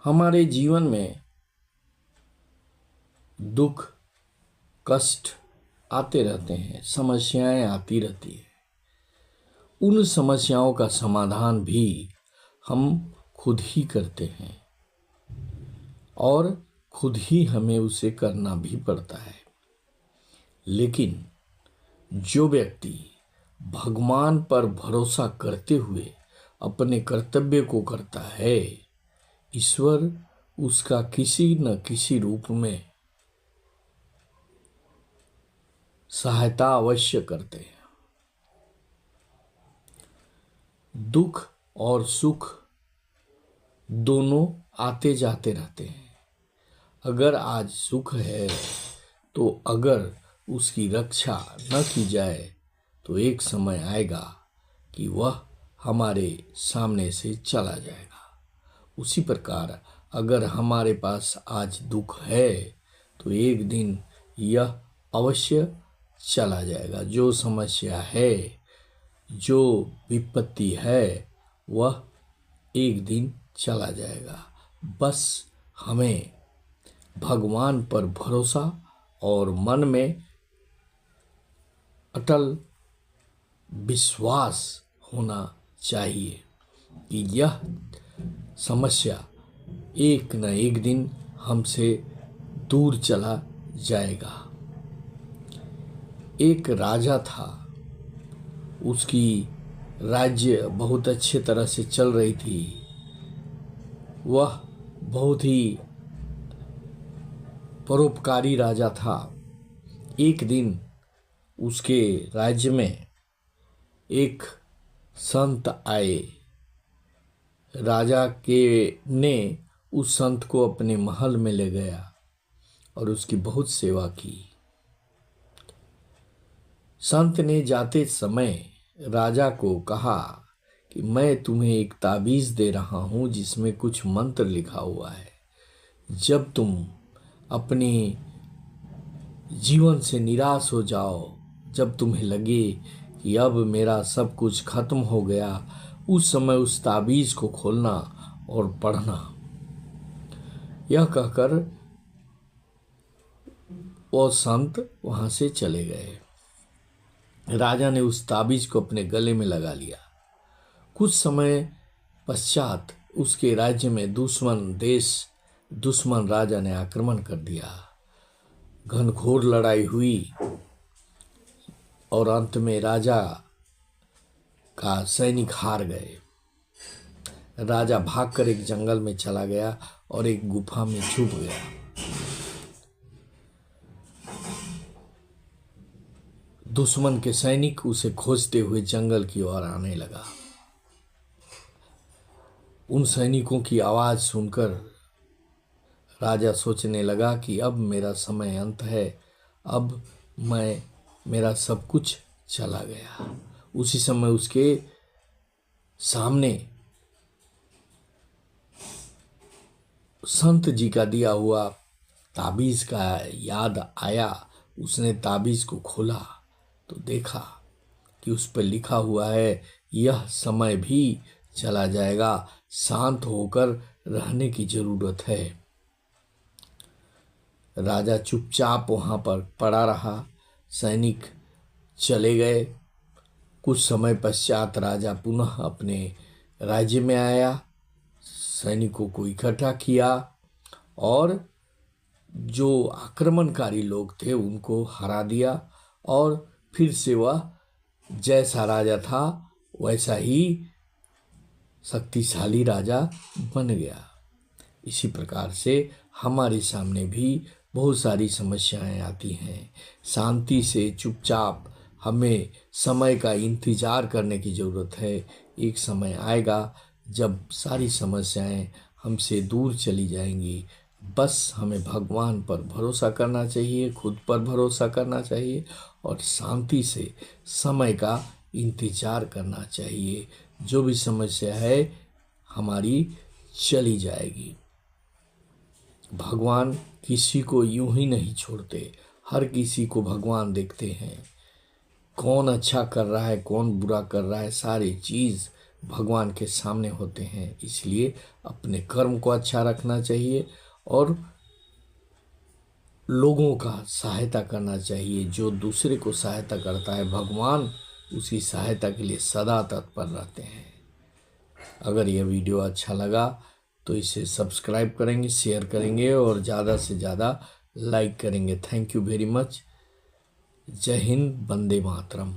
हमारे जीवन में दुख कष्ट आते रहते हैं, समस्याएं आती रहती है। उन समस्याओं का समाधान भी हम खुद ही करते हैं और खुद ही हमें उसे करना भी पड़ता है। लेकिन जो व्यक्ति भगवान पर भरोसा करते हुए अपने कर्तव्य को करता है, ईश्वर उसका किसी न किसी रूप में सहायता अवश्य करते हैं। दुख और सुख दोनों आते जाते रहते हैं। अगर आज सुख है तो अगर उसकी रक्षा न की जाए तो एक समय आएगा कि वह हमारे सामने से चला जाएगा। उसी प्रकार अगर हमारे पास आज दुख है तो एक दिन यह अवश्य चला जाएगा। जो समस्या है, जो विपत्ति है, वह एक दिन चला जाएगा। बस हमें भगवान पर भरोसा और मन में अटल विश्वास होना चाहिए कि यह समस्या एक न एक दिन हमसे दूर चला जाएगा। एक राजा था, उसकी राज्य बहुत अच्छे तरह से चल रही थी। वह बहुत ही परोपकारी राजा था। एक दिन उसके राज्य में एक संत आए। राजा के ने उस संत को अपने महल में ले गया और उसकी बहुत सेवा की। संत ने जाते समय राजा को कहा कि मैं तुम्हें एक ताबीज दे रहा हूं जिसमें कुछ मंत्र लिखा हुआ है। जब तुम अपने जीवन से निराश हो जाओ, जब तुम्हें लगे कि अब मेरा सब कुछ खत्म हो गया, उस समय उस ताबीज को खोलना और पढ़ना। यह कहकर वो संत वहां से चले गए। राजा ने उस ताबीज को अपने गले में लगा लिया। कुछ समय पश्चात उसके राज्य में दुश्मन राजा ने आक्रमण कर दिया। घनघोर लड़ाई हुई और अंत में राजा का सैनिक हार गए। राजा भागकर एक जंगल में चला गया और एक गुफा में छुप गया। दुश्मन के सैनिक उसे खोजते हुए जंगल की ओर आने लगा। उन सैनिकों की आवाज सुनकर राजा सोचने लगा कि अब मेरा समय अंत है, अब मेरा सब कुछ चला गया। उसी समय उसके सामने संत जी का दिया हुआ ताबीज का याद आया। उसने ताबीज को खोला तो देखा कि उस पर लिखा हुआ है, यह समय भी चला जाएगा, शांत होकर रहने की जरूरत है। राजा चुपचाप वहां पर पड़ा रहा। सैनिक चले गए। कुछ समय पश्चात राजा पुनः अपने राज्य में आया, सैनिकों को इकट्ठा किया और जो आक्रमणकारी लोग थे उनको हरा दिया और फिर से वह जैसा राजा था वैसा ही शक्तिशाली राजा बन गया। इसी प्रकार से हमारे सामने भी बहुत सारी समस्याएं आती हैं। शांति से चुपचाप हमें समय का इंतजार करने की ज़रूरत है। एक समय आएगा जब सारी समस्याएं हमसे दूर चली जाएंगी। बस हमें भगवान पर भरोसा करना चाहिए, खुद पर भरोसा करना चाहिए और शांति से समय का इंतजार करना चाहिए। जो भी समस्या है हमारी चली जाएगी। भगवान किसी को यूं ही नहीं छोड़ते, हर किसी को भगवान देखते हैं। कौन अच्छा कर रहा है, कौन बुरा कर रहा है, सारी चीज़ भगवान के सामने होते हैं। इसलिए अपने कर्म को अच्छा रखना चाहिए और लोगों का सहायता करना चाहिए। जो दूसरे को सहायता करता है, भगवान उसकी सहायता के लिए सदा तत्पर रहते हैं। अगर यह वीडियो अच्छा लगा तो इसे सब्सक्राइब करेंगे, शेयर करेंगे और ज़्यादा से ज़्यादा लाइक करेंगे। Thank you very much. जय हिंद, वंदे मातरम।